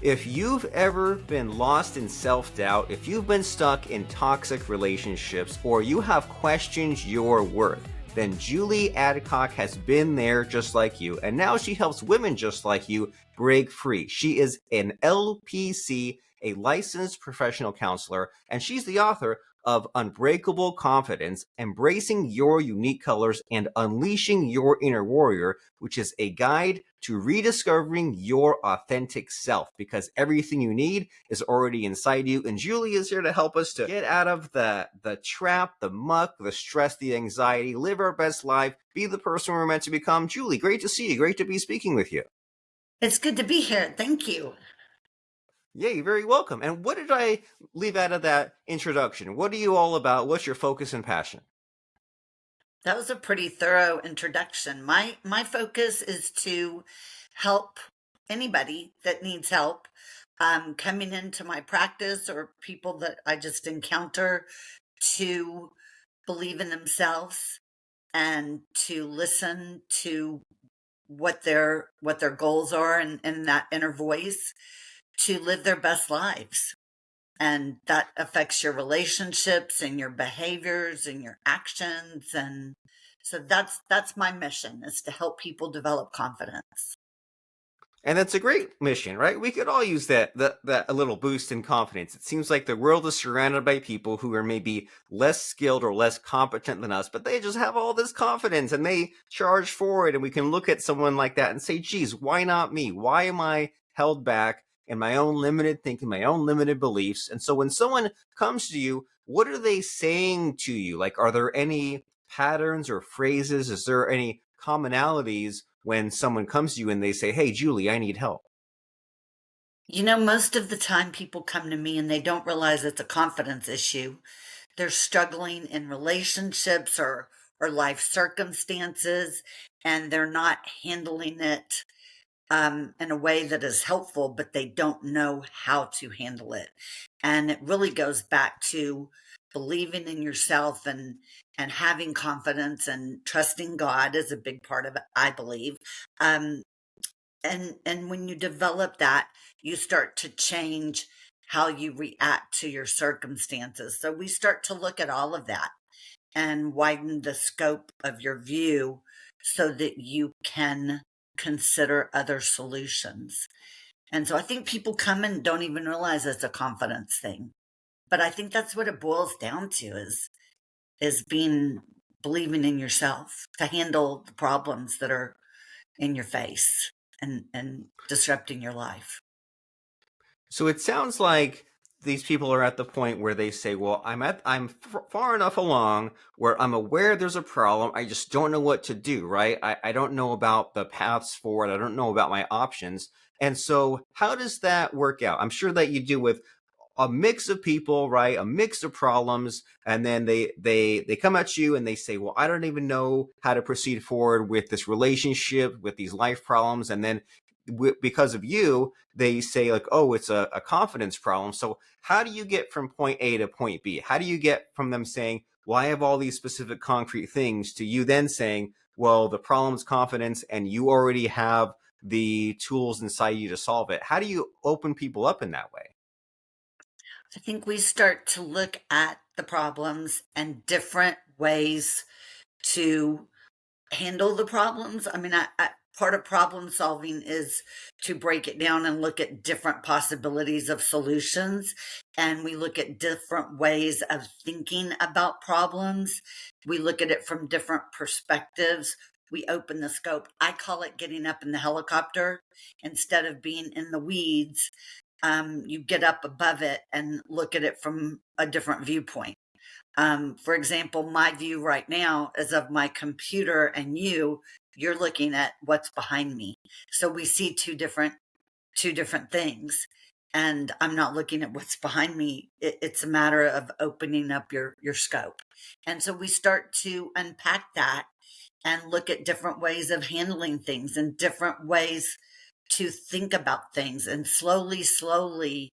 If you've ever been lost in self-doubt, if you've been stuck in toxic relationships, or you have questioned your worth, then Julie Adcock has been there just like you, and now she helps women just like you break free. She is an LPC, a licensed professional counselor, and she's the author of Unbreakable Confidence, Embracing Your Unique Colors and Unleashing Your Inner Warrior, which is a guide to rediscovering your authentic self, because everything you need is already inside you. And Julie is here to help us to get out of the trap, the muck, the stress, the anxiety, live our best life, be the person we're meant to become. Julie, great to see you. Great to be speaking with you. It's good to be here. Thank you. Yeah, you're very welcome. And what did I leave out of that introduction? What are you all about? What's your focus and passion? That was a pretty thorough introduction. My focus is to help anybody that needs help coming into my practice or people that I just encounter to believe in themselves and to listen to what their goals are and that inner voice to live their best lives. And that affects your relationships and your behaviors and your actions. And so that's my mission, is to help people develop confidence. And that's a great mission, right? We could all use that a little boost in confidence. It seems like the world is surrounded by people who are maybe less skilled or less competent than us, but they just have all this confidence and they charge forward. And we can look at someone like that and say, geez, why not me? Why am I held back in my own limited thinking, my own limited beliefs? And so when someone comes to you, what are they saying to you? Like, are there any patterns or phrases? Is there any commonalities when someone comes to you and they say, hey, Julie, I need help? Most of the time people come to me and they don't realize it's a confidence issue. They're struggling in relationships or life circumstances, and they're not handling it in a way that is helpful, but they don't know how to handle it. And it really goes back to believing in yourself and having confidence, and trusting God is a big part of it, I believe. Um, and when you develop that, you start to change how you react to your circumstances. So we start to look at all of that and widen the scope of your view so that you can consider other solutions. And so I think people come and don't even realize it's a confidence thing. But I think that's what it boils down to, is being believing in yourself to handle the problems that are in your face and disrupting your life. So it sounds like these people are at the point where they say, well, I'm far enough along where I'm aware there's a problem. I just don't know what to do, right? I don't know about the paths forward. I don't know about my options. And so how does that work out? I'm sure that you do with a mix of people, right? A mix of problems, and then they come at you and they say, "Well, I don't even know how to proceed forward with this relationship, with these life problems." And then because of you, they say like, "Oh, it's a confidence problem." So how do you get from point A to point B? How do you get from them saying, "Well, I have all these specific concrete things," to you then saying, "Well, the problem's confidence, and you already have the tools inside you to solve it"? How do you open people up in that way? I think we start to look at the problems and different ways to handle the problems. I mean, part of problem solving is to break it down and look at different possibilities of solutions. And we look at different ways of thinking about problems. We look at it from different perspectives. We open the scope. I call it getting up in the helicopter instead of being in the weeds. You get up above it and look at it from a different viewpoint. For example, my view right now is of my computer, and you're looking at what's behind me. So we see two different things. And I'm not looking at what's behind me. It's a matter of opening up your scope. And so we start to unpack that and look at different ways of handling things and different ways to think about things. And slowly, slowly,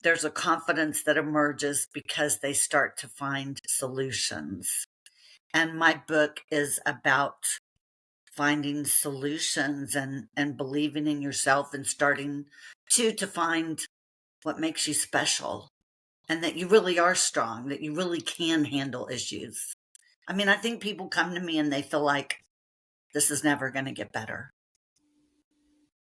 there's a confidence that emerges because they start to find solutions. And my book is about finding solutions and believing in yourself and starting Two, to find what makes you special and that you really are strong, that you really can handle issues. I mean, I think people come to me and they feel like this is never going to get better.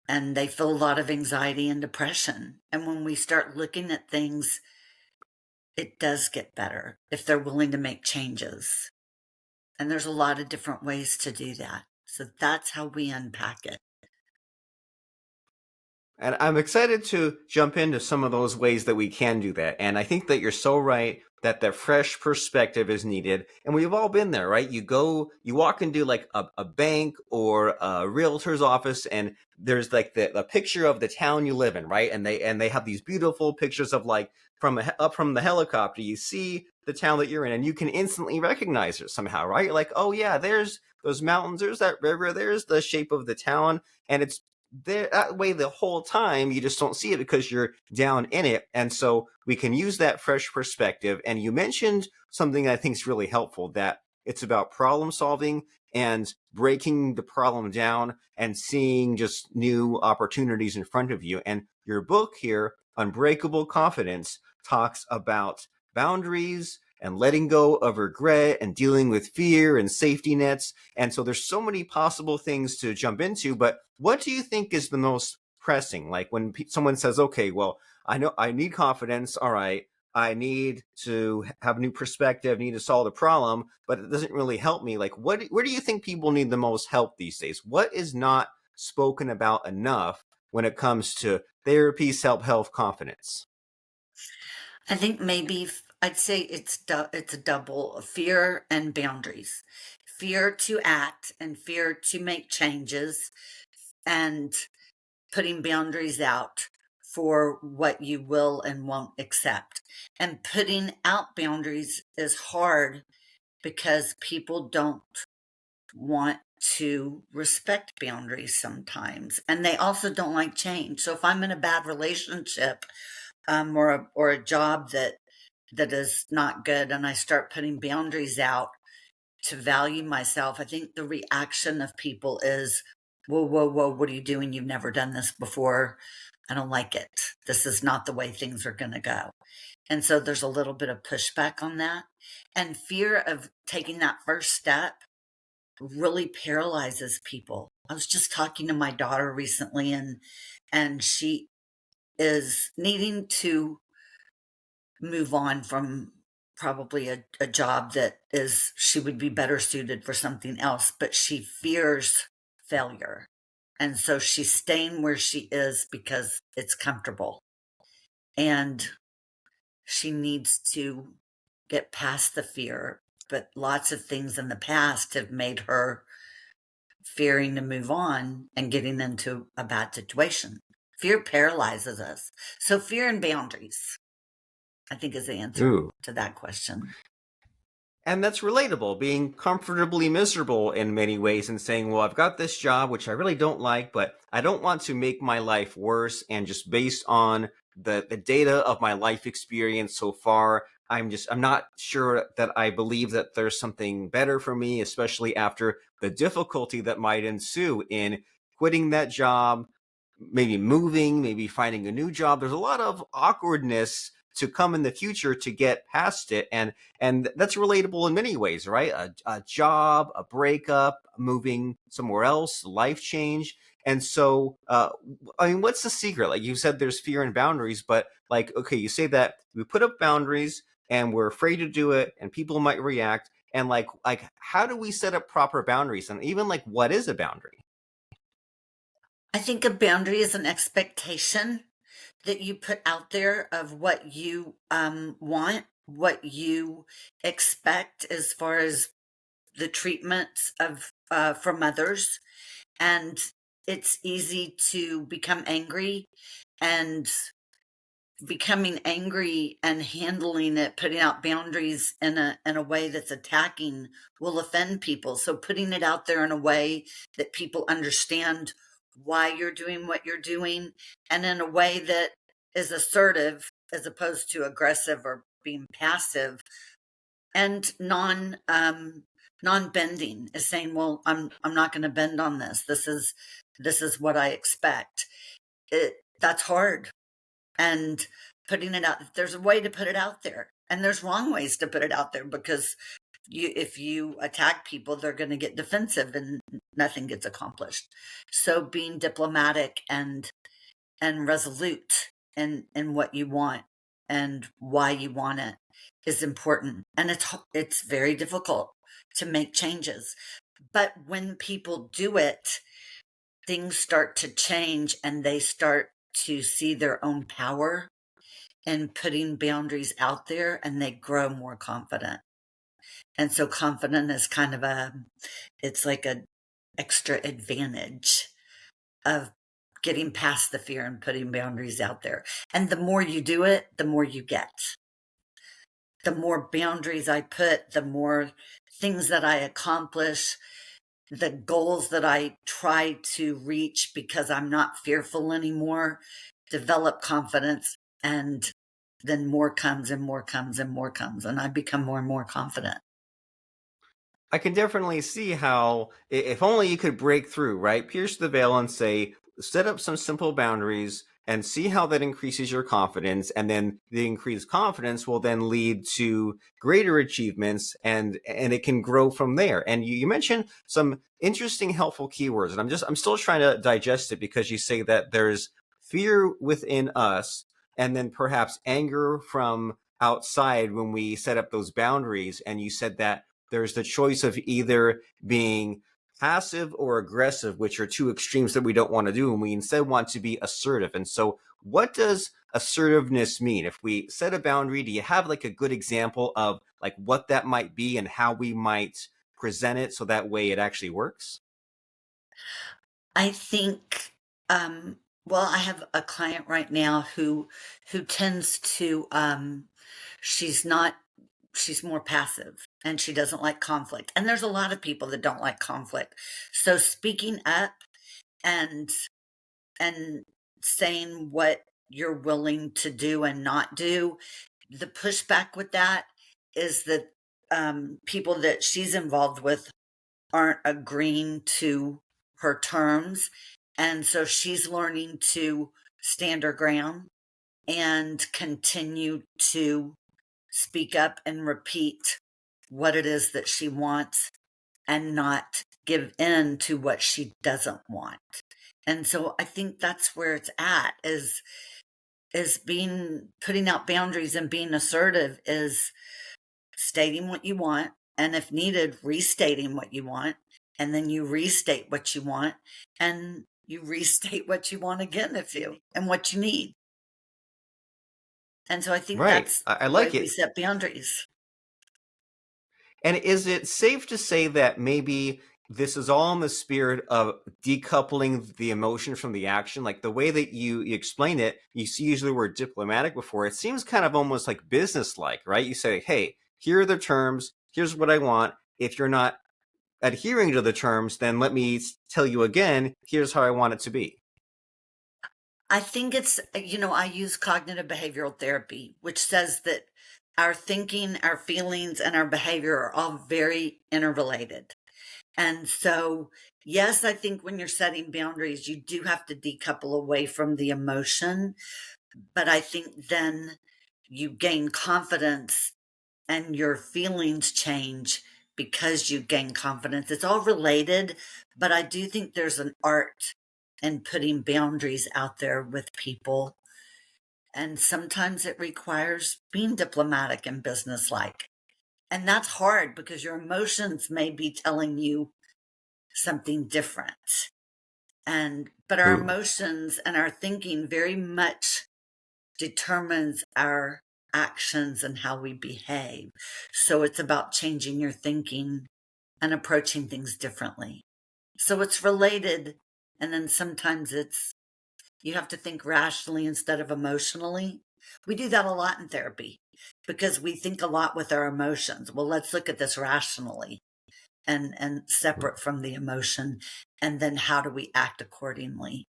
And they feel a lot of anxiety and depression. And when we start looking at things, it does get better if they're willing to make changes. And there's a lot of different ways to do that. So that's how we unpack it. And I'm excited to jump into some of those ways that we can do that. And I think that you're so right that the fresh perspective is needed. And we've all been there, right? You walk into like a bank or a realtor's office, and there's like the picture of the town you live in, right? And they have these beautiful pictures of like up from the helicopter, you see the town that you're in, and you can instantly recognize it somehow, right? You're like, oh yeah, there's those mountains, there's that river, there's the shape of the town, and it's there that way the whole time. You just don't see it because you're down in it. And so we can use that fresh perspective. And you mentioned something I think is really helpful, that it's about problem solving and breaking the problem down and seeing just new opportunities in front of you. And your book here, Unbreakable Confidence, talks about boundaries and letting go of regret and dealing with fear and safety nets. And so there's so many possible things to jump into, but what do you think is the most pressing? Like when someone says, okay, well, I know I need confidence. All right. I need to have a new perspective, need to solve the problem, but it doesn't really help me. Like, where do you think people need the most help these days? What is not spoken about enough when it comes to therapy, self help, confidence? I think maybe I'd say it's a double fear and boundaries. Fear to act and fear to make changes and putting boundaries out for what you will and won't accept. And putting out boundaries is hard because people don't want to respect boundaries sometimes. And they also don't like change. So if I'm in a bad relationship, or a job that is not good, and I start putting boundaries out to value myself, I think the reaction of people is, whoa, whoa, whoa, what are you doing? You've never done this before. I don't like it. This is not the way things are going to go. And so there's a little bit of pushback on that. And fear of taking that first step really paralyzes people. I was just talking to my daughter recently, and she is needing to move on from probably a job that is she would be better suited for something else, but she fears failure. And so she's staying where she is because it's comfortable. And she needs to get past the fear. But lots of things in the past have made her fearing to move on and getting into a bad situation. Fear paralyzes us. So, fear and boundaries, I think, is the answer Ooh. to that question. And that's relatable, being comfortably miserable in many ways and saying, well, I've got this job, which I really don't like, but I don't want to make my life worse. And just based on the data of my life experience so far, I'm not sure that I believe that there's something better for me, especially after the difficulty that might ensue in quitting that job, maybe moving, maybe finding a new job. There's a lot of awkwardness to come in the future to get past it. And that's relatable in many ways, right? A job, a breakup, moving somewhere else, life change. And so, I mean, what's the secret? Like you said, there's fear and boundaries, but like, okay, you say that we put up boundaries and we're afraid to do it, and people might react. And like, how do we set up proper boundaries? And even like, what is a boundary? I think a boundary is an expectation that you put out there of what you want, what you expect as far as the treatments of from others. And it's easy to become angry, and becoming angry and handling it, putting out boundaries in a way that's attacking, will offend people. So putting it out there in a way that people understand why you're doing what you're doing, and in a way that is assertive as opposed to aggressive or being passive, and non bending, is saying, well, I'm not going to bend on this. This is what I expect. that's hard. And putting it out, there's a way to put it out there, and there's wrong ways to put it out there because if you attack people, they're going to get defensive and nothing gets accomplished. So being diplomatic and resolute in what you want and why you want it is important. And it's very difficult to make changes. But when people do it, things start to change and they start to see their own power in putting boundaries out there, and they grow more confident. And so confident is kind of it's like a extra advantage of getting past the fear and putting boundaries out there. And the more you do it, the more you get. The more boundaries I put, the more things that I accomplish, the goals that I try to reach because I'm not fearful anymore, develop confidence, and then more comes and more comes and more comes, and I become more and more confident. I can definitely see how, if only you could break through, right? Pierce the veil and say, set up some simple boundaries and see how that increases your confidence. And then the increased confidence will then lead to greater achievements, and it can grow from there. And you mentioned some interesting, helpful keywords. And I'm still trying to digest it, because you say that there's fear within us and then perhaps anger from outside when we set up those boundaries. And you said that there's the choice of either being passive or aggressive, which are two extremes that we don't want to do. And we instead want to be assertive. And so, what does assertiveness mean? If we set a boundary, do you have like a good example of like what that might be and how we might present it so that way it actually works? I think, well, I have a client right now who tends to, she's not, she's more passive and she doesn't like conflict. And there's a lot of people that don't like conflict. So speaking up and and saying what you're willing to do and not do, the pushback with that is that people that she's involved with aren't agreeing to her terms. And so she's learning to stand her ground and continue to speak up and repeat what it is that she wants and not give in to what she doesn't want. And so I think that's where it's at is being putting out boundaries and being assertive is stating what you want, and if needed, restating what you want, and then you restate what you want, and you restate what you want again if you and what you need. And so I think Right. that's I the way like we it. set boundaries. And is it safe to say that maybe this is all in the spirit of decoupling the emotion from the action? Like the way that you explain it, you see usually the word diplomatic before. It seems kind of almost like business-like, right? You say, hey, here are the terms. Here's what I want. If you're not adhering to the terms, then let me tell you again, here's how I want it to be. I think it's, I use cognitive behavioral therapy, which says that our thinking, our feelings, and our behavior are all very interrelated. And so, yes, I think when you're setting boundaries, you do have to decouple away from the emotion. But I think then you gain confidence and your feelings change because you gain confidence. It's all related, but I do think there's an art in putting boundaries out there with people. And sometimes it requires being diplomatic and businesslike. And that's hard because your emotions may be telling you something different. But our Ooh. emotions and our thinking very much determines our actions and how we behave. So it's about changing your thinking and approaching things differently. So it's related. And then sometimes you have to think rationally instead of emotionally. We do that a lot in therapy because we think a lot with our emotions. Well, let's look at this rationally and separate from the emotion. And then how do we act accordingly?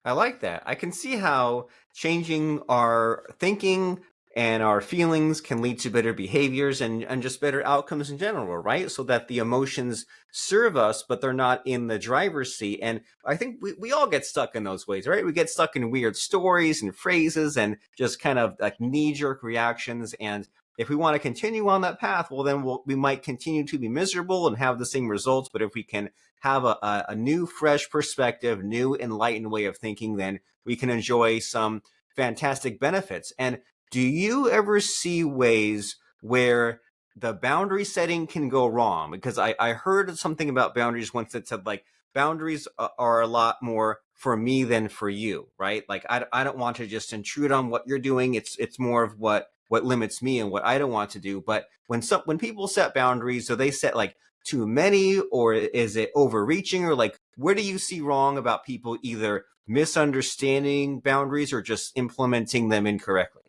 I like that. I can see how changing our thinking and our feelings can lead to better behaviors and just better outcomes in general, right? So that the emotions serve us, but they're not in the driver's seat. And I think we all get stuck in those ways, right? We get stuck in weird stories and phrases and just kind of like knee-jerk reactions. And if we want to continue on that path, well, then we might continue to be miserable and have the same results. But if we can have a new, fresh perspective, new, enlightened way of thinking, then we can enjoy some fantastic benefits. And do you ever see ways where the boundary setting can go wrong? Because I heard something about boundaries once that said, like, boundaries are a lot more for me than for you, right? Like, I don't want to just intrude on what you're doing. It's more of what limits me and what I don't want to do. But when people set boundaries, do they set like too many, or is it overreaching, or like, where do you see wrong about people either misunderstanding boundaries or just implementing them incorrectly?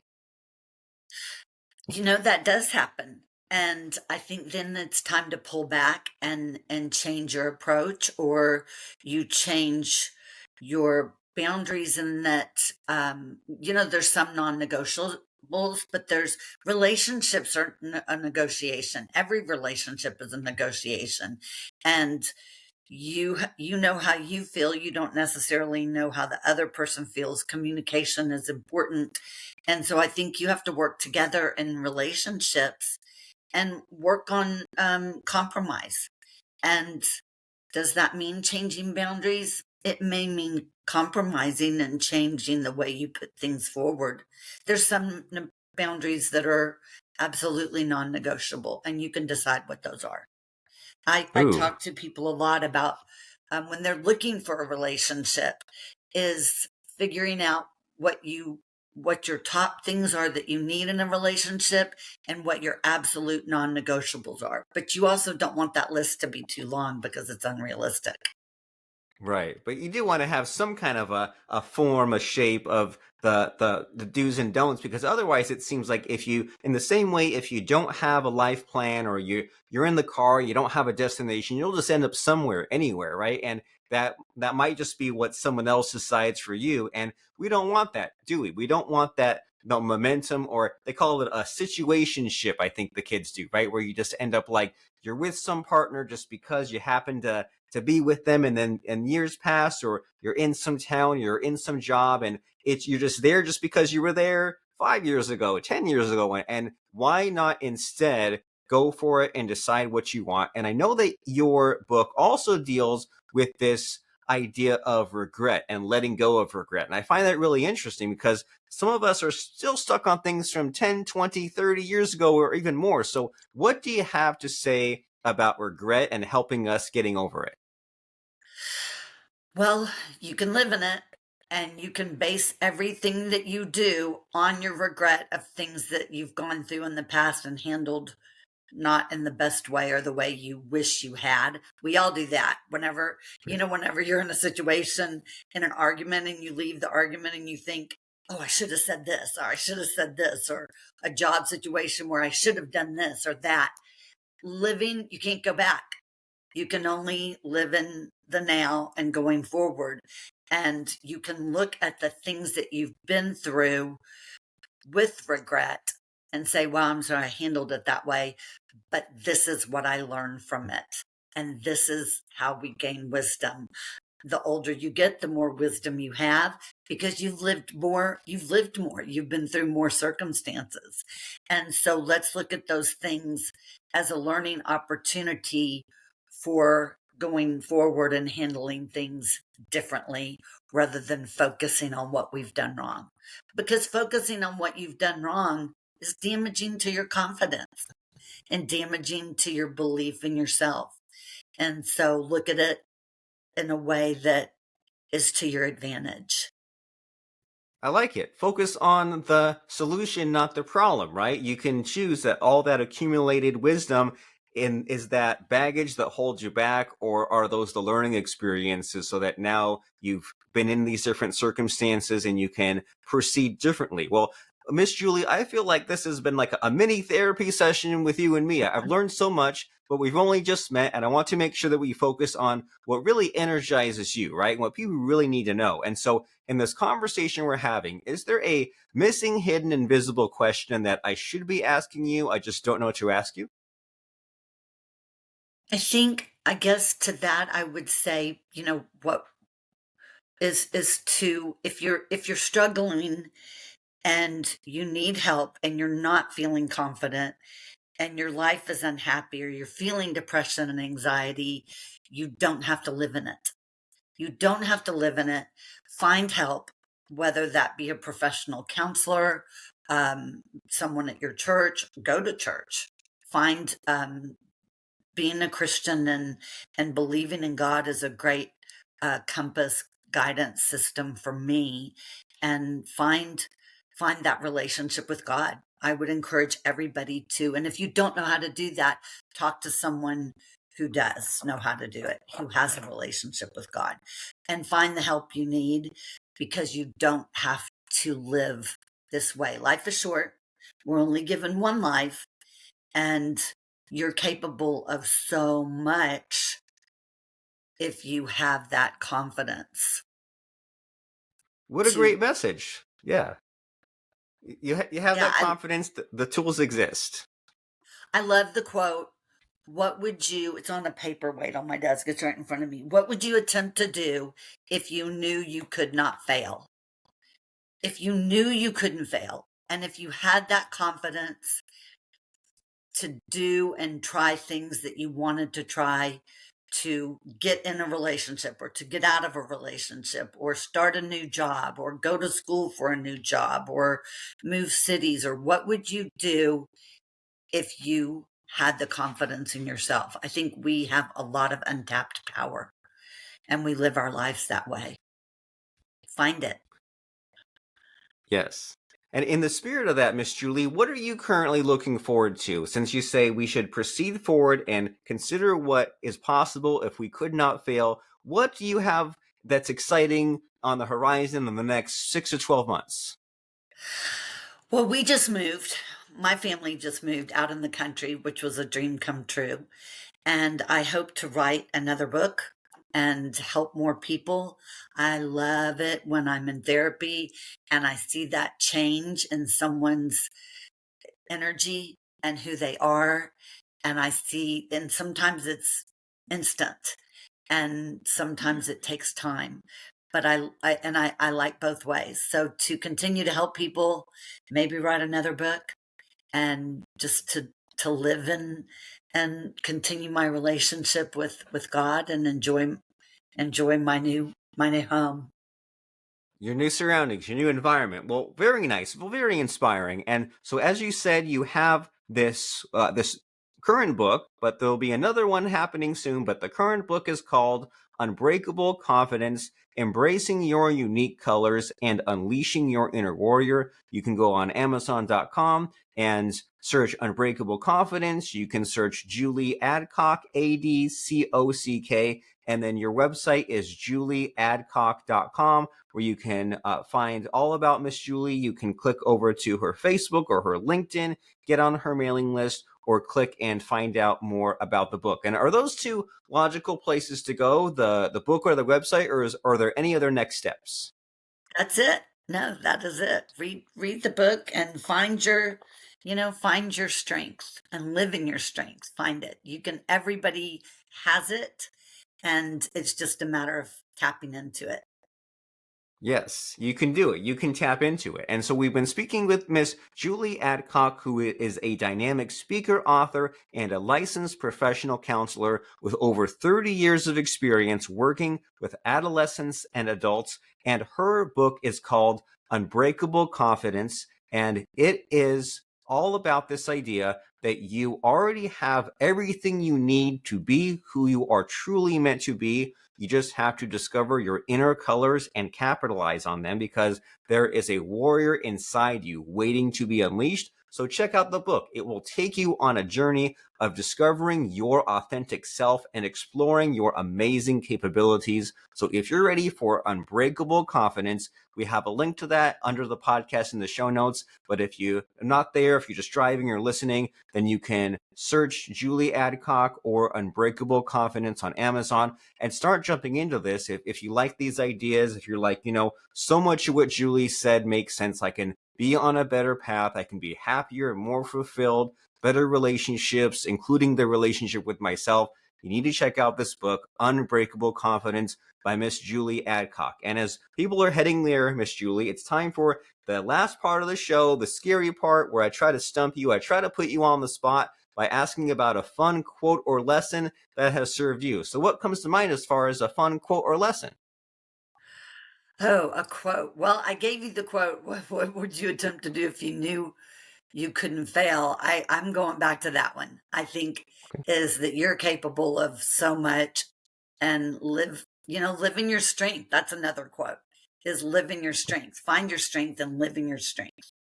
That does happen. And I think then it's time to pull back and change your approach, or you change your boundaries in that, there's some non-negotiables, but there's relationships are a negotiation. Every relationship is a negotiation. And you know how you feel, you don't necessarily know how the other person feels. Communication is important, and so I think you have to work together in relationships and work on compromise. And does that mean changing boundaries? It may mean compromising and changing the way you put things forward. There's some boundaries that are absolutely non-negotiable, and you can decide what those are. I Ooh. talk to people a lot about when they're looking for a relationship, is figuring out what your top things are that you need in a relationship and what your absolute non-negotiables are. But you also don't want that list to be too long because it's unrealistic. Right, but you do want to have some kind of a form, a shape of the do's and don'ts, because otherwise it seems like, if you, in the same way, if you don't have a life plan, or you're in the car, you don't have a destination, you'll just end up somewhere, anywhere, right? And that might just be what someone else decides for you, and we don't want that, do we? We don't want that, the momentum, or they call it a situationship, I think the kids do, right? Where you just end up like you're with some partner just because you happen to be with them, and then and years pass, or you're in some town, you're in some job, and you're just there just because you were there 5 years ago, 10 years ago. And why not instead go for it and decide what you want? And I know that your book also deals with this idea of regret and letting go of regret, and I find that really interesting, because some of us are still stuck on things from 10, 20, 30 years ago, or even more. So what do you have to say about regret and helping us getting over it? Well, you can live in it, and you can base everything that you do on your regret of things that you've gone through in the past and handled not in the best way or the way you wish you had. We all do that. Whenever you're in a situation, in an argument, and you leave the argument and you think, oh, I should have said this, or I should have said this, or a job situation where I should have done this or that. Living, you can't go back. You can only live in the now and going forward. And you can look at the things that you've been through with regret and say, well, I'm sorry I handled it that way, but this is what I learned from it. And this is how we gain wisdom. The older you get, the more wisdom you have, because you've been through more circumstances. And so let's look at those things as a learning opportunity for going forward and handling things differently, rather than focusing on what we've done wrong. Because focusing on what you've done wrong is damaging to your confidence and damaging to your belief in yourself. And so look at it in a way that is to your advantage. I like it. Focus on the solution, not the problem, right? You can choose that all that accumulated wisdom is that baggage that holds you back, or are those the learning experiences, so that now you've been in these different circumstances and you can proceed differently. Well, Miss Julie, I feel like this has been like a mini therapy session with you and me. I've learned so much, but we've only just met, and I want to make sure that we focus on what really energizes you, right? What people really need to know. And so, in this conversation we're having, is there a missing, hidden, invisible question that I should be asking you? I just don't know what to ask you. I think, I guess to that, I would say, what is to, if you're struggling and you need help and you're not feeling confident and your life is unhappy or you're feeling depression and anxiety, you don't have to live in it. You don't have to live in it. Find help, whether that be a professional counselor, someone at your church. Go to church. Find being a Christian and believing in God is a great compass guidance system for me, and find that relationship with God. I would encourage everybody to, and if you don't know how to do that, talk to someone who does know how to do it, who has a relationship with God, and find the help you need, because you don't have to live this way. Life is short. We're only given one life, and you're capable of so much if you have that confidence What a to, great message. Yeah. You have yeah, that confidence, the tools exist. I love the quote. What would you, it's on a paperweight on my desk, it's right in front of me. What would you attempt to do if you knew you could not fail? If you knew you couldn't fail, and if you had that confidence to do and try things that you wanted to try, to get in a relationship or to get out of a relationship or start a new job or go to school for a new job or move cities, or what would you do if you had the confidence in yourself? I think we have a lot of untapped power and we live our lives that way. Find it. Yes. And in the spirit of that, Miss Julie, what are you currently looking forward to? Since you say we should proceed forward and consider what is possible if we could not fail, what do you have that's exciting on the horizon in the next 6 to 12 months? Well, we just moved. My family just moved out in the country, which was a dream come true. And I hope to write another book and help more people. I love it when I'm in therapy and I see that change in someone's energy and who they are. And I see, and sometimes it's instant and sometimes it takes time. But I like both ways. So to continue to help people, maybe write another book, and just to live in and continue my relationship with God and enjoy my new home. Your new surroundings, your new environment. Well, very nice. Well, very inspiring. And so, as you said, you have this current book, but there'll be another one happening soon. But the current book is called Unbreakable Confidence: Embracing Your Unique Colors and Unleashing Your Inner Warrior. You can go on Amazon.com and search Unbreakable Confidence. You can search Julie Adcock, Adcock, and then your website is julieadcock.com, where you can find all about Miss Julie. You can click over to her Facebook or her LinkedIn, get on her mailing list, or click and find out more about the book. And are those two logical places to go, the book or the website, or are there any other next steps? That's it. No, that is it. Read the book and find your strength and live in your strength. Find it. Everybody has it, and it's just a matter of tapping into it. Yes, you can do it. You can tap into it. And so we've been speaking with Miss Julie Adcock, who is a dynamic speaker, author, and a licensed professional counselor with over 30 years of experience working with adolescents and adults. And her book is called Unbreakable Confidence. And it is all about this idea that you already have everything you need to be who you are truly meant to be. You just have to discover your inner colors and capitalize on them, because there is a warrior inside you waiting to be unleashed. So check out the book. It will take you on a journey of discovering your authentic self and exploring your amazing capabilities. So if you're ready for unbreakable confidence, we have a link to that under the podcast in the show notes. But if you're not there, if you're just driving or listening, then you can search Julie Adcock or Unbreakable Confidence on Amazon and start jumping into this. If you like these ideas, if you're like, so much of what Julie said makes sense, I can be on a better path, I can be happier, more fulfilled, better relationships, including the relationship with myself, you need to check out this book, Unbreakable Confidence by Miss Julie Adcock. And as people are heading there, Miss Julie, it's time for the last part of the show, the scary part where I try to stump you. I try to put you on the spot by asking about a fun quote or lesson that has served you. So what comes to mind as far as a fun quote or lesson? Oh, a quote. Well, I gave you the quote. What would you attempt to do if you knew you couldn't fail? I'm going back to that one. I think is that you're capable of so much and live in your strength. That's another quote is live in your strength. Find your strength and live in your strength.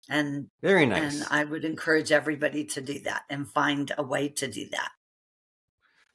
And Very and nice. I would encourage everybody to do that and find a way to do that.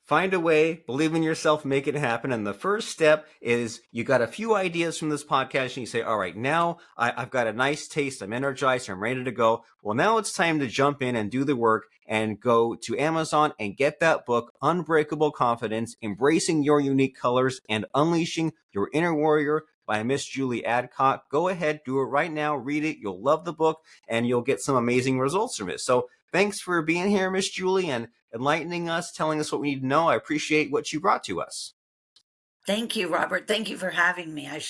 Find a way, believe in yourself, make it happen. And the first step is you got a few ideas from this podcast and you say, all right, now I've got a nice taste. I'm energized. I'm ready to go. Well, now it's time to jump in and do the work and go to Amazon and get that book, Unbreakable Confidence, Embracing Your Unique Colors and Unleashing Your Inner Warrior by Miss Julie Adcock. Go ahead, do it right now. Read it. You'll love the book and you'll get some amazing results from it. So thanks for being here, Miss Julie, and enlightening us, telling us what we need to know. I appreciate what you brought to us. Thank you, Robert. Thank you for having me. I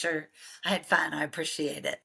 had fun. I appreciate it.